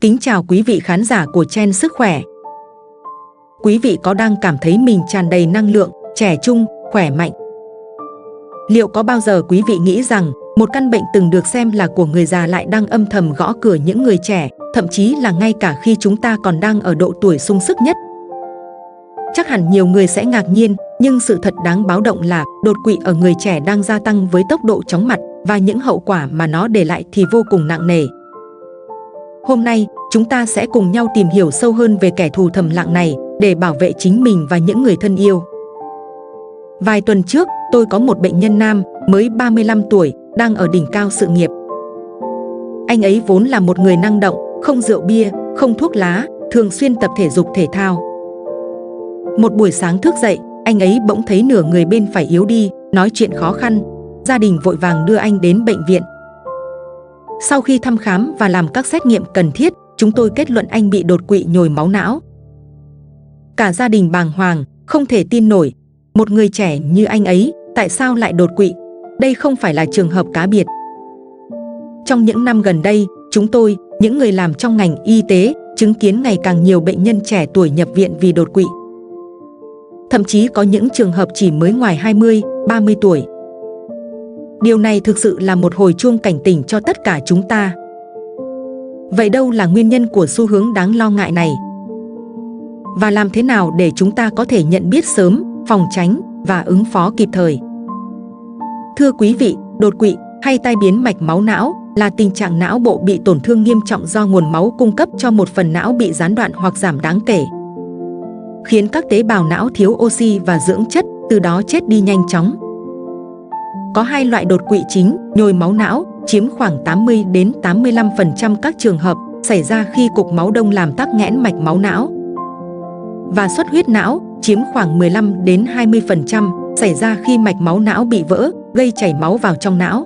Kính chào quý vị khán giả của Chen Sức Khỏe. Quý vị có đang cảm thấy mình tràn đầy năng lượng, trẻ trung, khỏe mạnh? Liệu có bao giờ quý vị nghĩ rằng một căn bệnh từng được xem là của người già lại đang âm thầm gõ cửa những người trẻ, thậm chí là ngay cả khi chúng ta còn đang ở độ tuổi sung sức nhất? Chắc hẳn nhiều người sẽ ngạc nhiên, nhưng sự thật đáng báo động là đột quỵ ở người trẻ đang gia tăng với tốc độ chóng mặt và những hậu quả mà nó để lại thì vô cùng nặng nề. Hôm nay, chúng ta sẽ cùng nhau tìm hiểu sâu hơn về kẻ thù thầm lặng này để bảo vệ chính mình và những người thân yêu. Vài tuần trước, tôi có một bệnh nhân nam mới 35 tuổi, đang ở đỉnh cao sự nghiệp. Anh ấy vốn là một người năng động, không rượu bia, không thuốc lá, thường xuyên tập thể dục thể thao. Một buổi sáng thức dậy, anh ấy bỗng thấy nửa người bên phải yếu đi, nói chuyện khó khăn. Gia đình vội vàng đưa anh đến bệnh viện. Sau khi thăm khám và làm các xét nghiệm cần thiết, chúng tôi kết luận anh bị đột quỵ nhồi máu não. Cả gia đình bàng hoàng, không thể tin nổi. Một người trẻ như anh ấy, tại sao lại đột quỵ? Đây không phải là trường hợp cá biệt. Trong những năm gần đây, chúng tôi, những người làm trong ngành y tế, chứng kiến ngày càng nhiều bệnh nhân trẻ tuổi nhập viện vì đột quỵ. Thậm chí có những trường hợp chỉ mới ngoài 20, 30 tuổi. Điều này thực sự là một hồi chuông cảnh tỉnh cho tất cả chúng ta. Vậy đâu là nguyên nhân của xu hướng đáng lo ngại này? Và làm thế nào để chúng ta có thể nhận biết sớm, phòng tránh và ứng phó kịp thời? Thưa quý vị, đột quỵ hay tai biến mạch máu não là tình trạng não bộ bị tổn thương nghiêm trọng do nguồn máu cung cấp cho một phần não bị gián đoạn hoặc giảm đáng kể, khiến các tế bào não thiếu oxy và dưỡng chất, từ đó chết đi nhanh chóng. Có hai loại đột quỵ chính: nhồi máu não chiếm khoảng 80 đến 85% các trường hợp, xảy ra khi cục máu đông làm tắc nghẽn mạch máu não, và xuất huyết não chiếm khoảng 15 đến 20%, xảy ra khi mạch máu não bị vỡ, gây chảy máu vào trong não.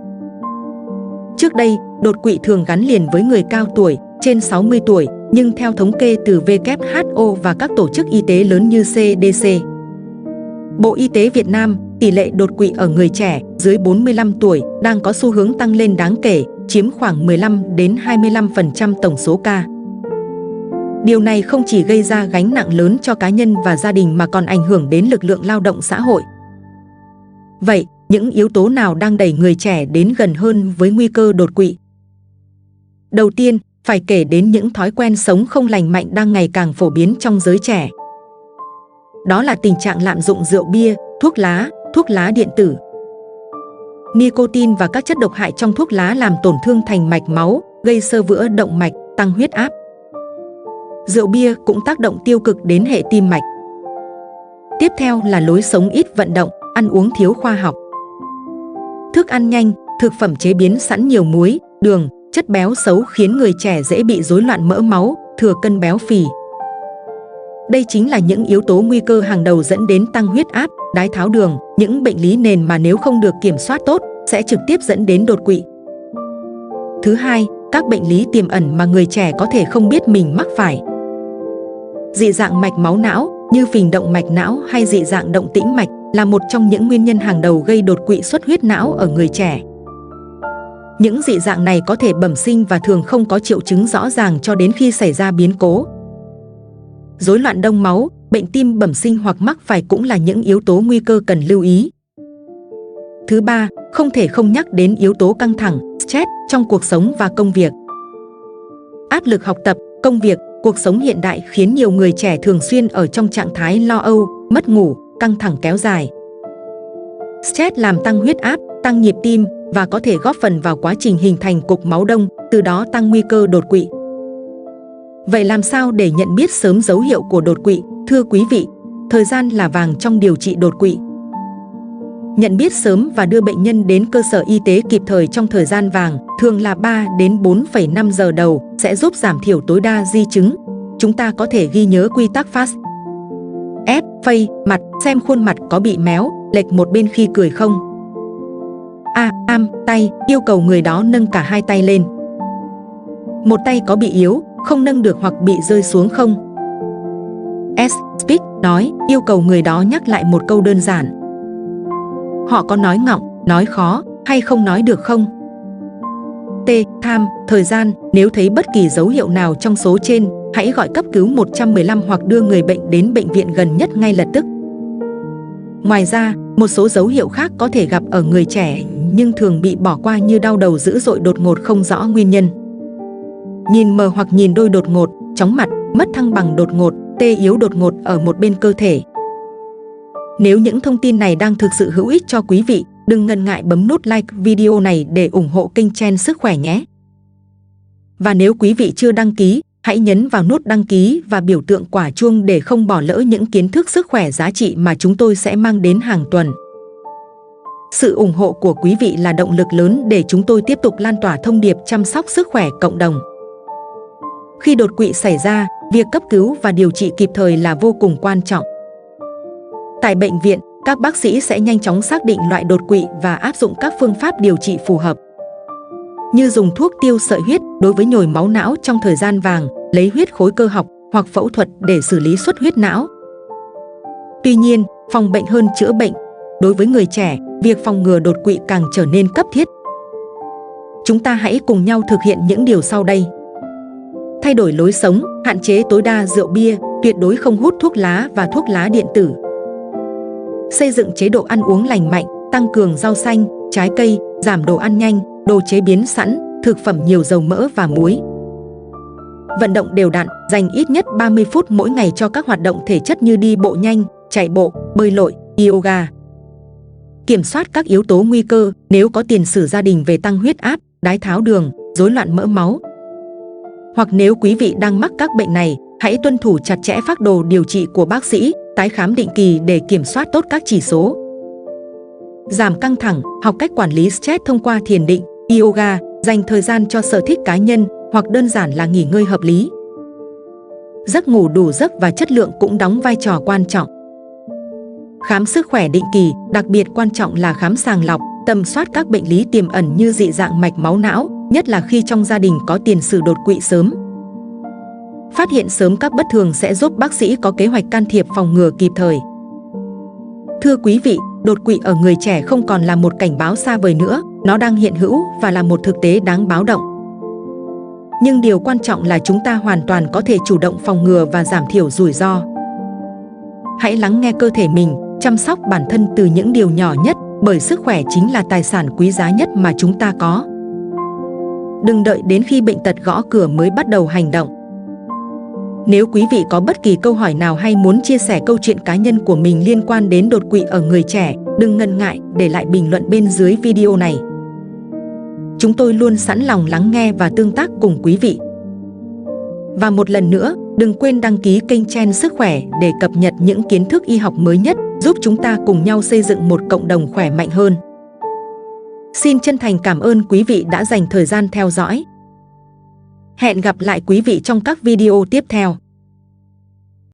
Trước đây, đột quỵ thường gắn liền với người cao tuổi, trên 60 tuổi, nhưng theo thống kê từ WHO và các tổ chức y tế lớn như CDC, Bộ Y tế Việt Nam, tỷ lệ đột quỵ ở người trẻ dưới 45 tuổi đang có xu hướng tăng lên đáng kể, chiếm khoảng 15 đến 25% tổng số ca. Điều này không chỉ gây ra gánh nặng lớn cho cá nhân và gia đình mà còn ảnh hưởng đến lực lượng lao động xã hội. Vậy, những yếu tố nào đang đẩy người trẻ đến gần hơn với nguy cơ đột quỵ? Đầu tiên, phải kể đến những thói quen sống không lành mạnh đang ngày càng phổ biến trong giới trẻ. Đó là tình trạng lạm dụng rượu bia, thuốc lá điện tử. Nicotine và các chất độc hại trong thuốc lá làm tổn thương thành mạch máu, gây xơ vữa động mạch, tăng huyết áp. Rượu bia cũng tác động tiêu cực đến hệ tim mạch. Tiếp theo là lối sống ít vận động, ăn uống thiếu khoa học. Thức ăn nhanh, thực phẩm chế biến sẵn nhiều muối, đường, chất béo xấu khiến người trẻ dễ bị rối loạn mỡ máu, thừa cân béo phì. Đây chính là những yếu tố nguy cơ hàng đầu dẫn đến tăng huyết áp, đái tháo đường, những bệnh lý nền mà nếu không được kiểm soát tốt sẽ trực tiếp dẫn đến đột quỵ. Thứ hai, các bệnh lý tiềm ẩn mà người trẻ có thể không biết mình mắc phải. Dị dạng mạch máu não như phình động mạch não hay dị dạng động tĩnh mạch là một trong những nguyên nhân hàng đầu gây đột quỵ xuất huyết não ở người trẻ. Những dị dạng này có thể bẩm sinh và thường không có triệu chứng rõ ràng cho đến khi xảy ra biến cố. Rối loạn đông máu, bệnh tim bẩm sinh hoặc mắc phải cũng là những yếu tố nguy cơ cần lưu ý. Thứ ba, không thể không nhắc đến yếu tố căng thẳng, stress trong cuộc sống và công việc. Áp lực học tập, công việc, cuộc sống hiện đại khiến nhiều người trẻ thường xuyên ở trong trạng thái lo âu, mất ngủ, căng thẳng kéo dài. Stress làm tăng huyết áp, tăng nhịp tim và có thể góp phần vào quá trình hình thành cục máu đông, từ đó tăng nguy cơ đột quỵ. Vậy làm sao để nhận biết sớm dấu hiệu của đột quỵ? Thưa quý vị, thời gian là vàng trong điều trị đột quỵ. Nhận biết sớm và đưa bệnh nhân đến cơ sở y tế kịp thời trong thời gian vàng, thường là 3 đến 4,5 giờ đầu, sẽ giúp giảm thiểu tối đa di chứng. Chúng ta có thể ghi nhớ quy tắc FAST. F. Face, mặt, xem khuôn mặt có bị méo, lệch một bên khi cười không. A. Arm, tay, yêu cầu người đó nâng cả hai tay lên. Một tay có bị yếu, không nâng được hoặc bị rơi xuống không? S. Speak, nói, yêu cầu người đó nhắc lại một câu đơn giản. Họ có nói ngọng, nói khó hay không nói được không? T. Tham, thời gian, nếu thấy bất kỳ dấu hiệu nào trong số trên, hãy gọi cấp cứu 115 hoặc đưa người bệnh đến bệnh viện gần nhất ngay lập tức. Ngoài ra, một số dấu hiệu khác có thể gặp ở người trẻ nhưng thường bị bỏ qua như đau đầu dữ dội đột ngột không rõ nguyên nhân, nhìn mờ hoặc nhìn đôi đột ngột, chóng mặt, mất thăng bằng đột ngột, tê yếu đột ngột ở một bên cơ thể. Nếu những thông tin này đang thực sự hữu ích cho quý vị, đừng ngần ngại bấm nút like video này để ủng hộ kênh Chen Sức Khỏe nhé. Và nếu quý vị chưa đăng ký, hãy nhấn vào nút đăng ký và biểu tượng quả chuông để không bỏ lỡ những kiến thức sức khỏe giá trị mà chúng tôi sẽ mang đến hàng tuần. Sự ủng hộ của quý vị là động lực lớn để chúng tôi tiếp tục lan tỏa thông điệp chăm sóc sức khỏe cộng đồng. Khi đột quỵ xảy ra, việc cấp cứu và điều trị kịp thời là vô cùng quan trọng. Tại bệnh viện, các bác sĩ sẽ nhanh chóng xác định loại đột quỵ và áp dụng các phương pháp điều trị phù hợp, như dùng thuốc tiêu sợi huyết đối với nhồi máu não trong thời gian vàng, lấy huyết khối cơ học hoặc phẫu thuật để xử lý xuất huyết não. Tuy nhiên, phòng bệnh hơn chữa bệnh. Đối với người trẻ, việc phòng ngừa đột quỵ càng trở nên cấp thiết. Chúng ta hãy cùng nhau thực hiện những điều sau đây. Thay đổi lối sống, hạn chế tối đa rượu bia, tuyệt đối không hút thuốc lá và thuốc lá điện tử. Xây dựng chế độ ăn uống lành mạnh, tăng cường rau xanh, trái cây, giảm đồ ăn nhanh, đồ chế biến sẵn, thực phẩm nhiều dầu mỡ và muối. Vận động đều đặn, dành ít nhất 30 phút mỗi ngày cho các hoạt động thể chất như đi bộ nhanh, chạy bộ, bơi lội, yoga. Kiểm soát các yếu tố nguy cơ nếu có tiền sử gia đình về tăng huyết áp, đái tháo đường, rối loạn mỡ máu. Hoặc nếu quý vị đang mắc các bệnh này, hãy tuân thủ chặt chẽ phác đồ điều trị của bác sĩ, tái khám định kỳ để kiểm soát tốt các chỉ số. Giảm căng thẳng, học cách quản lý stress thông qua thiền định, yoga, dành thời gian cho sở thích cá nhân hoặc đơn giản là nghỉ ngơi hợp lý. Giấc ngủ đủ giấc và chất lượng cũng đóng vai trò quan trọng. Khám sức khỏe định kỳ, đặc biệt quan trọng là khám sàng lọc, tầm soát các bệnh lý tiềm ẩn như dị dạng mạch máu não, nhất là khi trong gia đình có tiền sử đột quỵ sớm. Phát hiện sớm các bất thường sẽ giúp bác sĩ có kế hoạch can thiệp phòng ngừa kịp thời. Thưa quý vị, đột quỵ ở người trẻ không còn là một cảnh báo xa vời nữa, nó đang hiện hữu và là một thực tế đáng báo động. Nhưng điều quan trọng là chúng ta hoàn toàn có thể chủ động phòng ngừa và giảm thiểu rủi ro. Hãy lắng nghe cơ thể mình, chăm sóc bản thân từ những điều nhỏ nhất, bởi sức khỏe chính là tài sản quý giá nhất mà chúng ta có. Đừng đợi đến khi bệnh tật gõ cửa mới bắt đầu hành động. Nếu quý vị có bất kỳ câu hỏi nào hay muốn chia sẻ câu chuyện cá nhân của mình liên quan đến đột quỵ ở người trẻ, đừng ngần ngại để lại bình luận bên dưới video này. Chúng tôi luôn sẵn lòng lắng nghe và tương tác cùng quý vị. Và một lần nữa, đừng quên đăng ký kênh Chen Sức Khỏe để cập nhật những kiến thức y học mới nhất, giúp chúng ta cùng nhau xây dựng một cộng đồng khỏe mạnh hơn. Xin chân thành cảm ơn quý vị đã dành thời gian theo dõi. Hẹn gặp lại quý vị trong các video tiếp theo.